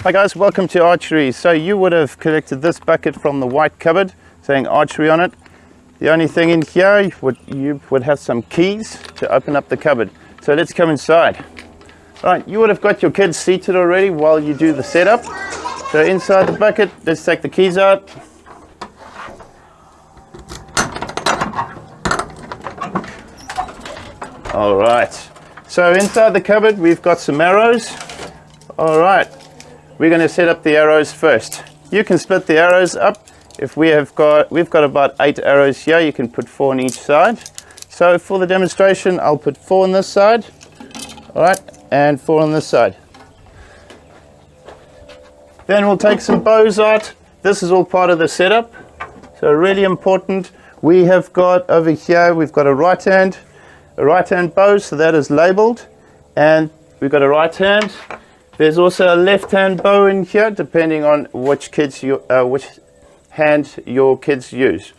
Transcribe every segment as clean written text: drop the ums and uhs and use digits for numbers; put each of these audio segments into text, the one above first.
Hi guys, welcome to Archery. So you would have collected this bucket from the white cupboard saying Archery on it. The only thing in here, you would have some keys to open up the cupboard. So let's come inside. Right, you would have got your kids seated already while you do the setup. So inside the bucket, let's take the keys out. All right, so inside the cupboard, we've got some arrows. All right, we're going to set up the arrows first. You can split the arrows up. If we've got about 8 arrows here, you can put 4 on each side. So for the demonstration, I'll put 4 on this side, all right, and 4 on this side. Then we'll take some bows out. This is all part of the setup. So really important. We have got over here, we've got a right hand bow, so that is labeled, and we've got a right hand. There's also a left hand bow in here, depending on which hand your kids use.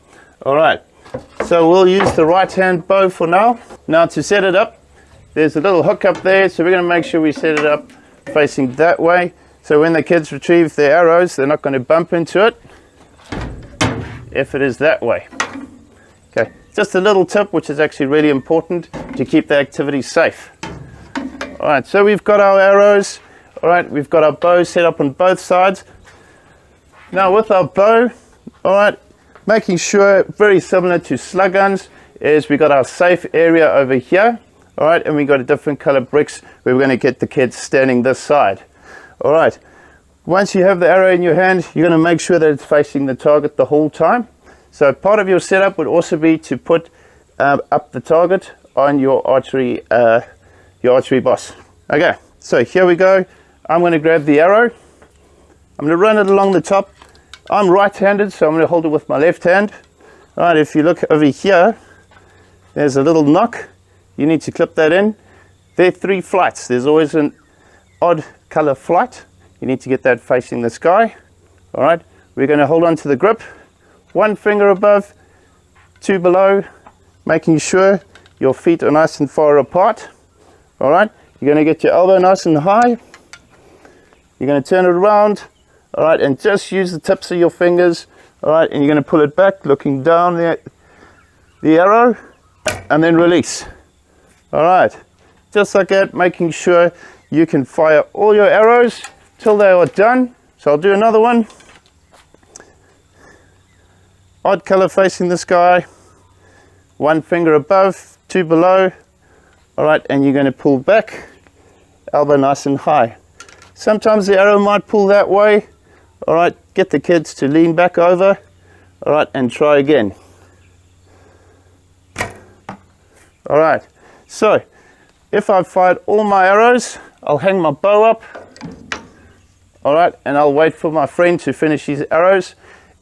All right, so we'll use the right hand bow for now. Now to set it up, there's a little hook up there, so we're going to make sure we set it up facing that way, so when the kids retrieve their arrows, they're not going to bump into it if it is that way. Okay, just a little tip which is actually really important to keep the activity safe. All right, so we've got our arrows. All right, we've got our bow set up on both sides. Now with our bow, all right, making sure, very similar to slug guns, is we got our safe area over here, all right, and we got a different color bricks where we're going to get the kids standing this side. All right, once you have the arrow in your hand, you're going to make sure that it's facing the target the whole time. So part of your setup would also be to put up the target on your archery boss. Okay, so here we go. I'm going to grab the arrow. I'm going to run it along the top. I'm right-handed, so I'm going to hold it with my left hand. All right, if you look over here, there's a little knock. You need to clip that in. There are 3 flights. There's always an odd color flight. You need to get that facing the sky. All right, we're going to hold on to the grip. 1 finger above, 2 below, making sure your feet are nice and far apart. All right, you're going to get your elbow nice and high. You're going to turn it around, all right, and just use the tips of your fingers, all right, and you're going to pull it back, looking down the arrow, and then release. All right, just like that, making sure you can fire all your arrows till they are done. So I'll do another one. Odd color facing the sky, 1 finger above, 2 below, all right, and you're going to pull back, elbow nice and high. Sometimes the arrow might pull that way. All right, get the kids to lean back over, all right, and try again. All right, so if I've fired all my arrows, I'll hang my bow up, all right, and I'll wait for my friend to finish his arrows.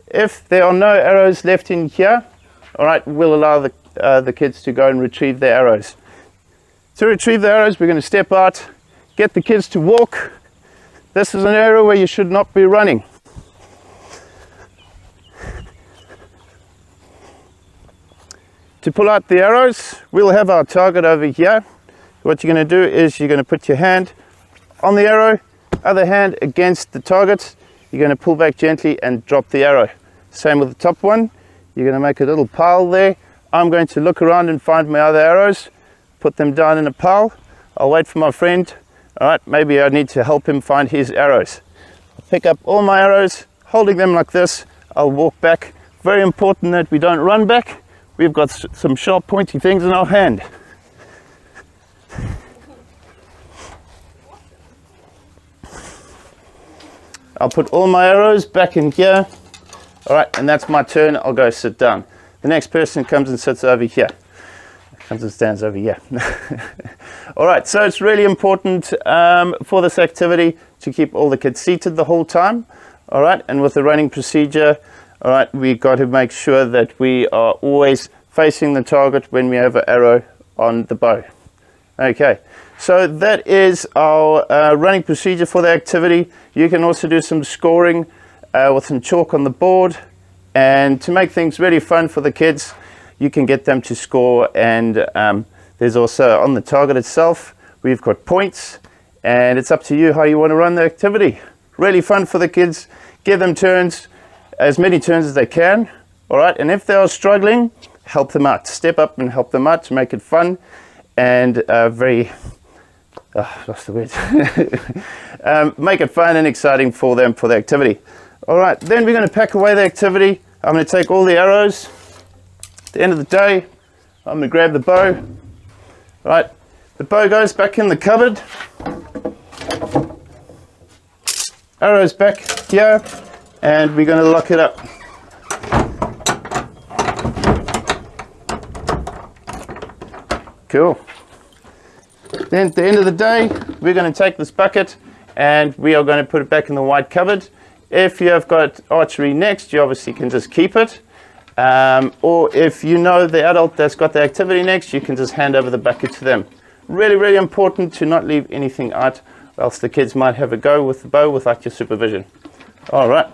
If there are no arrows left in here, all right, we'll allow the kids to go and retrieve their arrows. To retrieve the arrows, we're going to step out, get the kids to walk. This is an area where you should not be running. To pull out the arrows, we'll have our target over here. What you're going to do is you're going to put your hand on the arrow, other hand against the target. You're going to pull back gently and drop the arrow. Same with the top one. You're going to make a little pile there. I'm going to look around and find my other arrows, put them down in a pile. I'll wait for my friend. All right, maybe I need to help him find his arrows. I'll pick up all my arrows, holding them like this. I'll walk back. Very important that we don't run back. We've got some sharp pointy things in our hand. I'll put all my arrows back in here. All right, and that's my turn. I'll go sit down. The next person comes and sits over here. Comes and stands over here. All right, so it's really important for this activity to keep all the kids seated the whole time. All right, and with the running procedure, all right, we got to make sure that we are always facing the target when we have an arrow on the bow. Okay, so that is our running procedure for the activity. You can also do some scoring with some chalk on the board, and to make things really fun for the kids, you can get them to score. And there's also on the target itself, we've got points, and it's up to you how you want to run the activity. Really fun for the kids. Give them turns, as many turns as they can. All right, and if they are struggling, help them out. Step up and help them out to make it fun and lost the words. Make it fun and exciting for them for the activity. All right, then we're going to pack away the activity. I'm going to take all the arrows. At the end of the day, I'm going to grab the bow. All right, the bow goes back in the cupboard. Arrows back here, and we're going to lock it up. Cool. Then at the end of the day, we're going to take this bucket and we are going to put it back in the white cupboard. If you have got archery next, you obviously can just keep it. Or if you know the adult that's got the activity next, you can just hand over the bucket to them. Really, really important to not leave anything out, or else the kids might have a go with the bow without your supervision. All right.